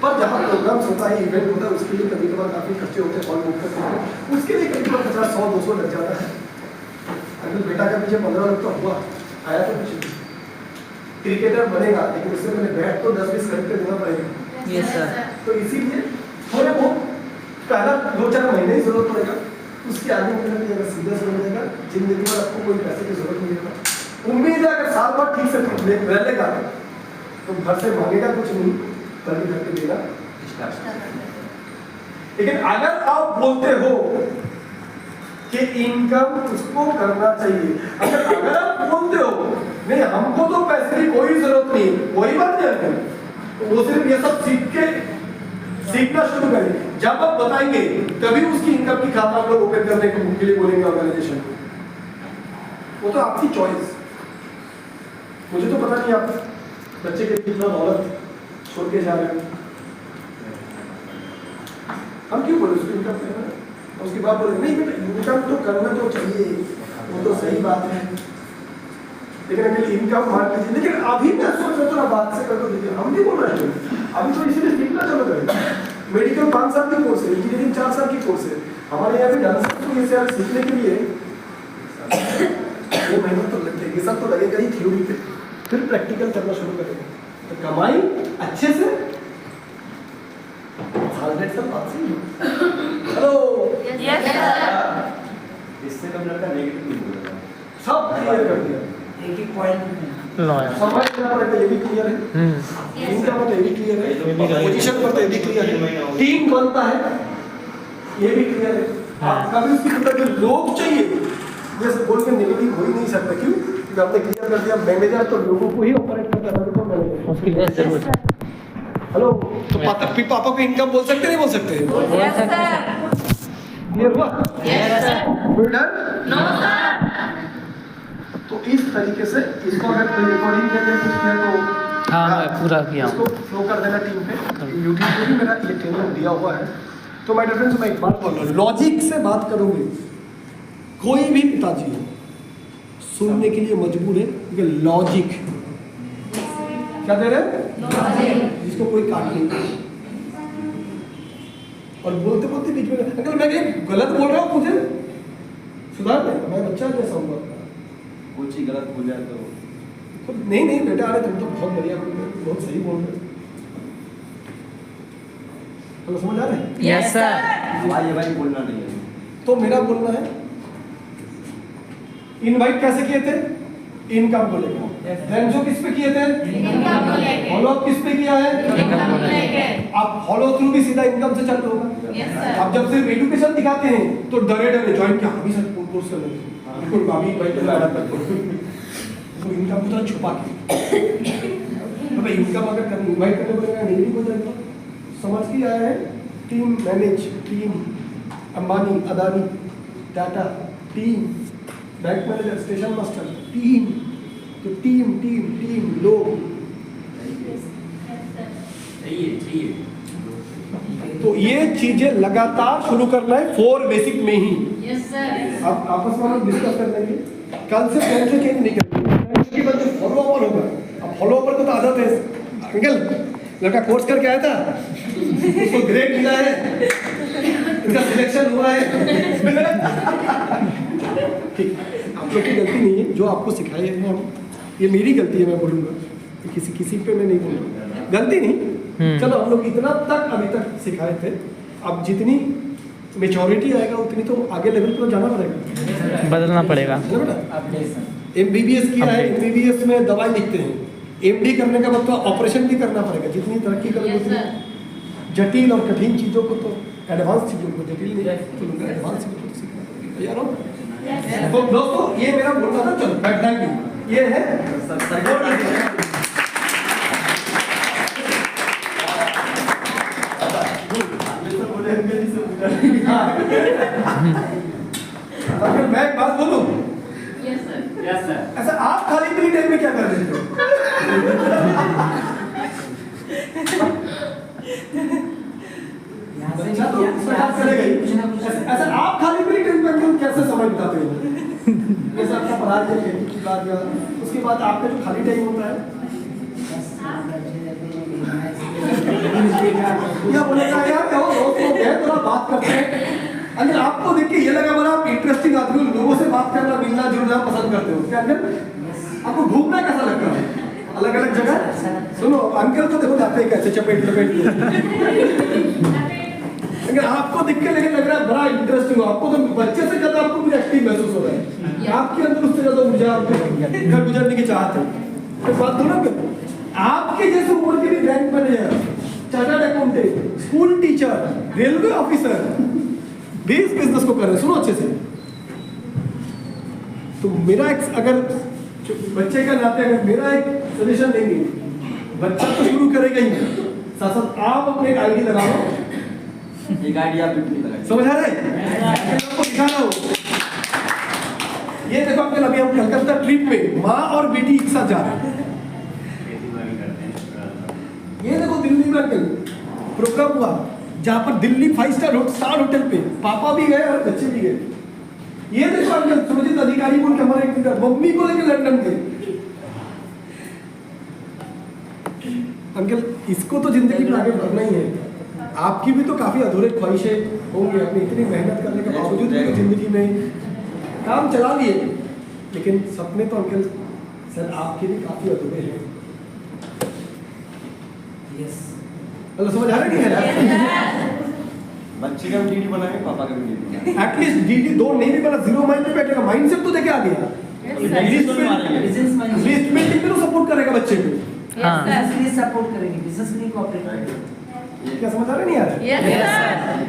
पर जहाँ प्रोग्राम्स होता है, इवेंट होता है, उसके लिए कभी कभार काफ़ी खर्चे होते हैं, हॉल बुक करते हैं, उसके लिए कभी कभार 50-100-200 लग जाता है। अगर बेटा का पीछे 15 लाख तो हुआ आया, तो पीछे क्रिकेटर बनेगा, लेकिन उससे पहले बैट तो 10-20 घंटे देना पड़ेगा। Yes sir. तो इसीलिए थोड़े बहुत पहला 2-4 महीने ही जरूरत पड़ेगा, उसके आगे अगर सीरियस हो जाएगा, जिंदगी में आपको कोई पैसे की जरूरत नहीं होगा। उम्मीद है अगर साल भर ठीक से रह लेगा तो घर से मांगेगा कुछ नहीं, बल्कि घर पे देगा। लेकिन अगर आप बोलते हो कि इनकम उसको करना चाहिए, अगर आप बोलते हो नहीं हमको तो पैसे की कोई जरूरत नहीं, वही बात नहीं, तो वो सिर्फ ये सब सीखना शुरू करें। जब आप बताएंगे तभी उसकी इनकम की खाता आप लोग ओपन करने के लिए बोलेंगे ऑर्गेनाइजेशन को। वो तो आपकी चॉइस। मुझे तो पता नहीं आप बच्चे के कितना दौलत छोड़ के जा रहे हैं, हम क्यों बोले उसको इनकम करना। उसके बाद बोले नहीं बेटा इनकम तो करना तो चाहिए, वो तो सही बात है, लेकिन अगर इनकम मान लीजिए, लेकिन अभी मैं सोच रहा थोड़ा बात से कर दो दीजिए, हम नहीं बोल रहे हैं अभी तो इसीलिए सीखना चलो करें। मेडिकल 5 साल की कोर्स है, इंजीनियरिंग 4 साल की कोर्स है, हमारे यहाँ पे डांस तो ये सारे सीखने के लिए ये मेहनत तो लगती है, ये सब तो लगेगा ही थ्योरी पे, फिर प्रैक्टिकल करना शुरू करेंगे तो कमाई अच्छे से। Hello Yes, sir. इससे कम लड़का नेगेटिव नहीं बोलेगा। सब क्लियर कर दिया, एक एक पॉइंट लॉयर समाज क्या पड़ेगा ये भी क्लियर है, इनका मतलब ये भी क्लियर है, पोजीशन पर तो ये भी क्लियर है, टीम बनता है ये भी क्लियर है। आप कभी उसकी मतलब जो लोग चाहिए जैसे बोल के नेगेटिव हो ही नहीं सकता, क्यों? क्योंकि आपने क्लियर कर दिया मैनेजर तो लोगों को ही ऑपरेट करता है, तो मैनेजर उसके लिए जरूर हेलो तो पापा को इनकम बोल सकते नहीं बोल सकते? Yes, sir. क्लियर हुआ? Yes, sir. Done? No, sir. तो इस तरीके से इसको अगर कोई रिकॉर्डिंग के लिए कुछ किया तो हाँ मैं पूरा किया इसको हूँ। फ्लो कर देना टीम पे, यूट्यूब पे भी मेरा ये ट्रेनिंग दिया हुआ है। तो माय डियर फ्रेंड्स मैं एक बात बोल रहा हूँ, लॉजिक से बात करोगे कोई भी पिताजी हो सुनने के लिए मजबूर है, क्योंकि लॉजिक क्या दे रहे हैं, जिसको कोई काट नहीं। और बोलते बोलते बीच में अगर मैं कहीं गलत बोल रहा हूँ मुझे सुधार दे, मैं बच्चा जैसा हूँ आपका। कुछ ही गलत हो जाए तो नहीं बेटा, अरे तुम तो बहुत बढ़िया बोल रहे हो, बहुत सही बोल रहे हो। हेलो समझ आ रहे हैं? Yes sir. भाई बोलना नहीं है। तो मेरा बोलना है इनवाइट कैसे किए थे, इनकम को लेकर, देन जो किस पे किए थे, इनकम को लेके। फॉलो अप किस पे किया है, इनकम को लेके। आप फॉलो थ्रू भी सीधा इनकम से चालू होगा। Yes, sir. आप जब सिर्फ एजुकेशन दिखाते हैं तो डरे ज्वाइन किया, अभी सर कोर्स कर लेंगे, बिल्कुल अभी भाई तो लड़ा करते हो, तो इनकम को थोड़ा छुपा के मतलब इनकम अगर करनी इनवाइट करने पड़ेगा नहीं हो जाएगा। समझ के आया है, team manage, team Ambani Adani Tata, team bank manager station master, team तो टीम टीम टीम लोग। तो ये चीजें लगातार शुरू करना है 4 बेसिक में ही। Yes, sir. अब आपस में हम डिस्कस कर लेंगे, कल से फ्रेंड से चेंज नहीं करेंगे, उसके बाद जो फॉलो अपर होगा, अब फॉलो अपर को तो आदत है, अंकल लड़का कोर्स करके आया था, उसको ग्रेड मिला है, इसका सिलेक्शन हुआ है। ठीक, आप लोग की गलती नहीं है, जो आपको सिखाए हैं हम, ये मेरी गलती है मैं बोलूँगा, किसी पे मैं नहीं बोलूँगा, गलती नहीं। चलो हम लोग इतना तक अभी तक सिखाए थे, अब जितनी मेच्योरिटी आएगा उतनी तो आगे लेवल पर जाना पड़ेगा, बदलना पड़ेगा। है ना बेटा? MBBS किया है, MBBS में दवाई लिखते हैं, MD करने का मतलब ऑपरेशन भी करना पड़ेगा, जितनी तरक्की करोगे Yes, उतनी sir. जटिल और कठिन चीज़ों को तो एडवांस चीज़ों को, जटिल नहीं चलूँगा, एडवांस चीज़ों को सीखना पड़ेगा। तैयार हो? तो दोस्तों ये मेरा बोलना था, चलो बैक थैंक यू। ये है अब मैं एक बात बोलूं, Yes, sir. ऐसा आप खाली फ्री टाइम में क्या कर रहे हो? बच्चा तो उसमें हाथ करेगा ही। ऐसा आप खाली फ्री टाइम में कैसे समय बिताते हो? जैसे आपका पढ़ाई या खेती की बात या उसके बाद आपका जो खाली टाइम होता है या बोलेगा यार दोस्त लोग हैं थोड़ा बात करते हैं, अगर आपको देख के ये लगा बड़ा आप इंटरेस्टिंग आदमी हो, लोगों से बात करना मिलना जुलना पसंद करते हो क्या अंकल? आपको घूमना कैसा लगता है अलग अलग जगह? सुनो अंकल तो देखो जाते हैं कैसे चपेट लपेट के, अगर आपको दिख के लेकिन लग रहा है बड़ा इंटरेस्टिंग हो, आपको तो बच्चे से ज्यादा आपको कुछ एक्टिव महसूस हो रहा है, आपके अंदर उससे ज्यादा ऊर्जा घर गुजरने की चाहत है, तो बात थोड़ा आपके जैसे उम्र के भी bank manager, chartered accountant, school teacher, railway officer भी इस बिजनेस को कर रहे हैं। सुनो अच्छे से, तो मेरा एक अगर बच्चे का नाते अगर मेरा एक सजेशन देंगे, बच्चा तो शुरू करेगा ही, साथ साथ आप अपने एक आईडी लगाओ, एक आइडिया भी नहीं लगा। समझ आ रहा है? आपको दिखा रहा हूं, ये देखो अंकल अभी हम कलकत्ता ट्रिप में माँ और बेटी एक साथ जा रहे हैं, ये देखो दिल्ली में अंकल प्रोग्राम हुआ, जहाँ पर दिल्ली 5 स्टार होटल पे पापा भी गए और बच्चे भी गए। ये देखो अंकल सुरजीत अधिकारी बोल के हमारे एक मम्मी को लेकर लंदन गए। अंकल इसको तो जिंदगी में आगे बढ़ना ही है। आपकी भी तो काफी अधूरे ख्वाहिशें होंगी, आपने इतनी मेहनत करने के बावजूद भी जिंदगी में काम चला लिए, लेकिन सपने तो अंकल सर आपके भी काफी अधूरे हैं। यस मतलब समझ आ रहा नहीं है? बच्चे का भी डीडी बनाएंगे, पापा का भी डीडी बनाएंगे। एटलीस्ट डीडी दो नहीं भी बना, जीरो माइंड पे बैठेगा, माइंडसेट तो देखे आ गया। लिस्ट में तो सपोर्ट करेगा बच्चे को। हाँ सपोर्ट करेंगे, बिजनेस के लिए कोऑपरेट करेंगे। क्या समझ आ रहा नहीं आ रहा? Yes, sir.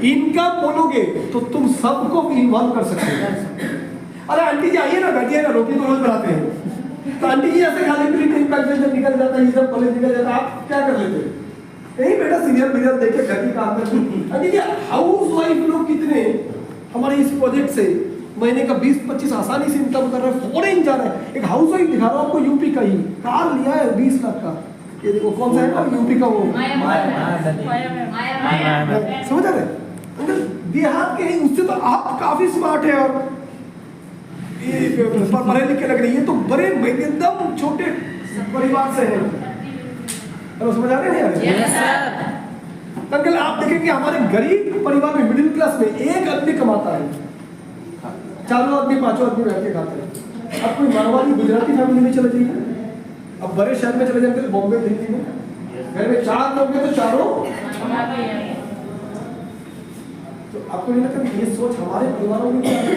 इनकम बोलोगे तो तुम सबको इन्वॉल्व कर सकते हो। अरे आंटी जी आइए ना, बैठिए ना, रोटी तो रोज बनाते हैं। तो आंटी जी ऐसे खाली पीली टिक पैक जब निकल जाता है, ये सब कॉलेज निकल जाता है, आप क्या कर लेते हो? नहीं बेटा सीरियल वीरियल देख के घर की काम करते। आंटी जी हाउस वाइफ लोग कितने हमारे इस प्रोजेक्ट से महीने का 20-25 आसानी से इनकम कर रहे हैं, फॉरेन जा रहे हैं। एक हाउस वाइफ दिखा रहा हूँ आपको, यूपी का ही कार लिया है 20 लाख का। ये देखो कौन सा है ना यूपी का वो माया समझ आ रहे हैं? अंकल देहात के हैं, उससे तो आप काफी स्मार्ट है और ये पढ़े लिखे लग रही है, तो बड़े एकदम छोटे परिवार से हैं। हेलो समझ आ रहे हैं? Yes, sir. अंकल आप देखेंगे हमारे गरीब परिवार में, मिडिल क्लास में एक आदमी कमाता है, चारों आदमी पांचों आदमी बैठ के खाते हैं। अब कोई मारवाड़ी गुजराती फैमिली में चले जाइए, अब बड़े शहर में चले जाएंगे बॉम्बे दिल्ली में, घर में 4 लोग हैं तो चारों। तो आपको नहीं लगता कि ये सोच हमारे परिवारों में क्या है?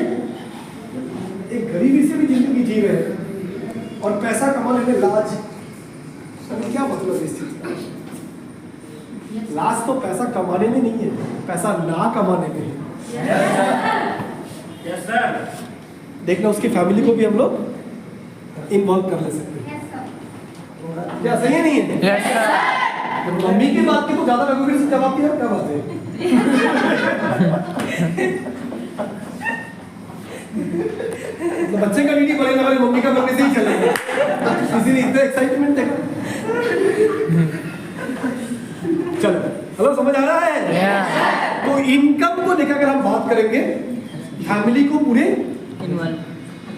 एक गरीबी से भी जिंदगी जी रहे हैं और पैसा कमाने में लाज। अभी क्या मतलब है इस चीज का? लाज तो पैसा कमाने में नहीं है, पैसा ना कमाने में है। देखना उसकी फैमिली को भी हम लोग इन्वॉल्व कर ले सकते हैं। क्या सही है नहीं है? Yes sir. तो मम्मी की बात की तो ज्यादा लगोगे से जवाब दिया, क्या बात है? तो बच्चे का वीडियो बनेगा, हमारी मम्मी का बनने से ही चलेगा, इसीलिए इतना एक्साइटमेंट देखो। चलो हेलो समझ आ रहा है? तो इनकम को लेकर अगर हम बात करेंगे, फैमिली को पूरे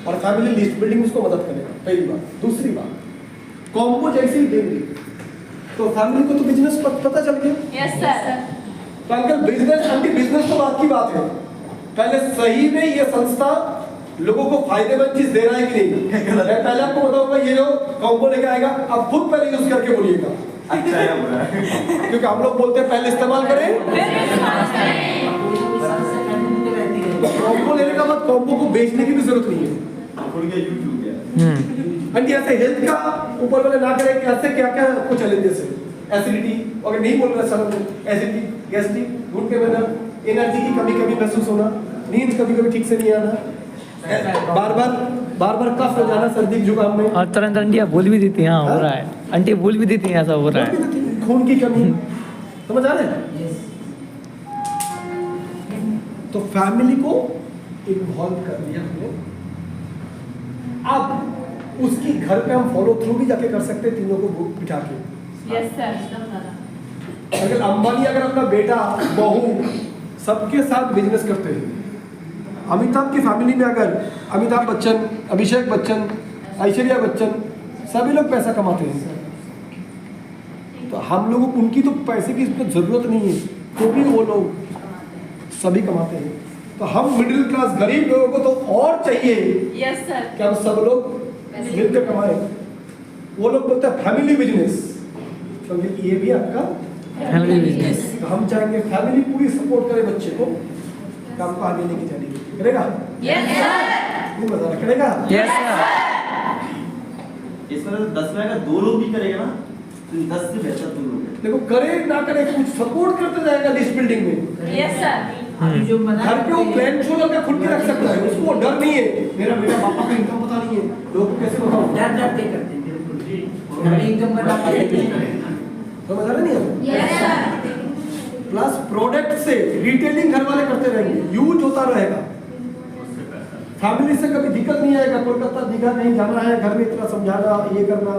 और फैमिली लिस्ट बिल्डिंग उसको मदद करेगा, पहली बात। दूसरी बात, कॉम्बो जैसे ही देंगे तो फैमिली को तो बिजनेस पता चल गया। Yes, sir. तो अंकल बिजनेस आंटी बिजनेस तो बात की बात है, पहले सही में ये संस्था लोगों को फायदेमंद चीज दे रहा है कि नहीं। पहले आपको बताऊंगा, ये जो कॉम्बो लेके आएगा आप खुद पहले यूज करके बोलिएगा। अच्छा है बुरा है। क्योंकि हम लोग बोलते हैं पहले इस्तेमाल करें, कॉम्बो लेने का बाद कॉम्बो को बेचने की भी जरूरत नहीं है। खुल गया यूट्यूब गया। आंटी ऐसे हेल्थ का ऊपर वाले ना करें कि ऐसे क्या क्या आपको चैलेंजेस है। एसिडिटी अगर नहीं बोल रहा सर, एसिडिटी, गैस्ट्रिक, घुटने में दर्द, एनर्जी की कमी कभी महसूस होना, नींद कभी कभी ठीक से नहीं आना, बार बार कफ हो जाना सर्दी जुकाम में, और तुरंत आंटियाँ बोल भी देती हैं हाँ हो रहा है, आंटी बोल भी देती हैं ऐसा हो रहा है। खून की कमी, समझ आ रहे हैं? तो फैमिली को इन्वॉल्व कर दिया हमने। अब उसकी घर पे हम फॉलो थ्रू भी जाके कर सकते हैं, तीनों को बिठा के। Yes, sir. अगर अंबानी अगर अपना बेटा बहू सबके साथ बिजनेस करते हैं, अमिताभ की फैमिली में अगर अमिताभ बच्चन, अभिषेक बच्चन, ऐश्वर्या बच्चन सभी लोग पैसा कमाते हैं, तो हम लोगों को उनकी तो पैसे की जरूरत नहीं है, तो भी वो लोग सभी कमाते हैं। तो हम मिडिल क्लास गरीब लोगों को तो और चाहिए Yes, sir. कि हम सब लोग मिलकर कमाएं। वो लोग बोलते हैं फैमिली बिजनेस, तो ये भी आपका फैमिली बिजनेस। तो हम चाहेंगे फैमिली पूरी सपोर्ट करे बच्चे को, काम को आगे लेके जाने के लिए। करेगा? Yes, sir. नहीं मजा करेगा? Yes sir. इसमें 10 में अगर 2 लोग भी करेगा ना, तो 10 से बेहतर 2 लोग हैं। देखो करे ना करे कुछ सपोर्ट करते जाएगा लिस्ट बिल्डिंग में। Yes, sir. जो बना घर पे वो प्लान शोल्डर का खुद के रख सकता है, उसको डर नहीं है मेरा बेटा पापा का इनकम पता नहीं है, लोगों को कैसे बताऊं। डर के करते हैं बिल्कुल। बड़ी इनकम करना समझ आ रहा नहीं है? Yes, sir. प्लस प्रोडक्ट से रिटेलिंग घर वाले करते रहेंगे, यूज होता रहेगा, फैमिली से कभी दिक्कत नहीं आएगा। कोलकाता दीघा नहीं जाना है, घर में इतना समझाना, ये करना,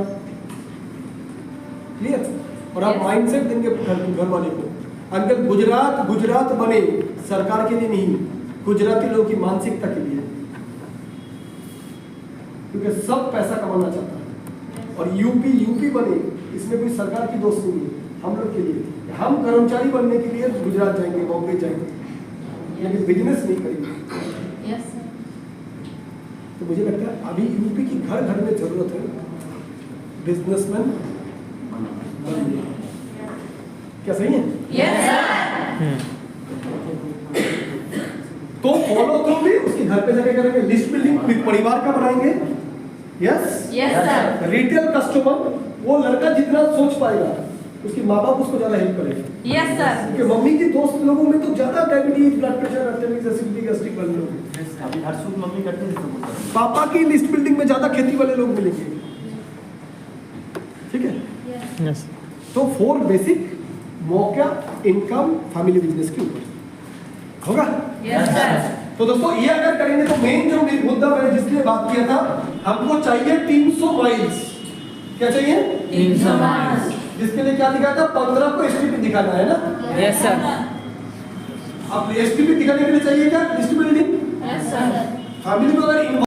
क्लियर? और आप माइंडसेट देंगे घर वाले को अंकल गुजरात गुजरात बने सरकार के लिए नहीं, गुजराती लोगों की मानसिकता के लिए, क्योंकि सब पैसा कमाना चाहता है। और यूपी बने, इसमें कोई सरकार की दोस्त नहीं है, हम लोग के लिए। हम कर्मचारी बनने के लिए गुजरात जाएंगे, बॉम्बे जाएंगे, लेकिन बिजनेस नहीं करेंगे। Yes sir. तो मुझे लगता है अभी यूपी की घर घर में जरूरत है बिजनेसमैन बनने। क्या सही है? Yes sir. तो फॉलो थ्रू भी उसके घर पे जाके करेंगे, लिस्ट बिल्डिंग परिवार का बनाएंगे। Yes yes sir. Retail customer, वो लड़का जितना सोच पाएगा उसके माँ बाप उसको ज्यादा हेल्प करेंगे। Yes sir. क्योंकि मम्मी की दोस्त लोगों में तो ज्यादा diabetes, blood pressure, arthritis, acidity, gastric वाले लोग हैं। अभी हर सूट मम्मी करते हैं सब कुछ। पापा की लिस्ट बिल्डिंग में ज्यादा खेती वाले लोग मिलेंगे। ठीक है, यस तो 4 बेसिक मौका इनकम फैमिली बिजनेस के ऊपर होगा। Yes sir. तो दोस्तों ये अगर करेंगे तो मेन जो मुद्दा मैंने जिसलिए बात किया था, हमको चाहिए 300 माइल्स। क्या चाहिए? 300 माइल्स। जिसके लिए क्या दिखाया था? 15 को एसटीपी दिखाना है ना। Yes sir. अब एसटीपी दिखाने के लिए चाहिए क्या? List building. Yes sir. Family को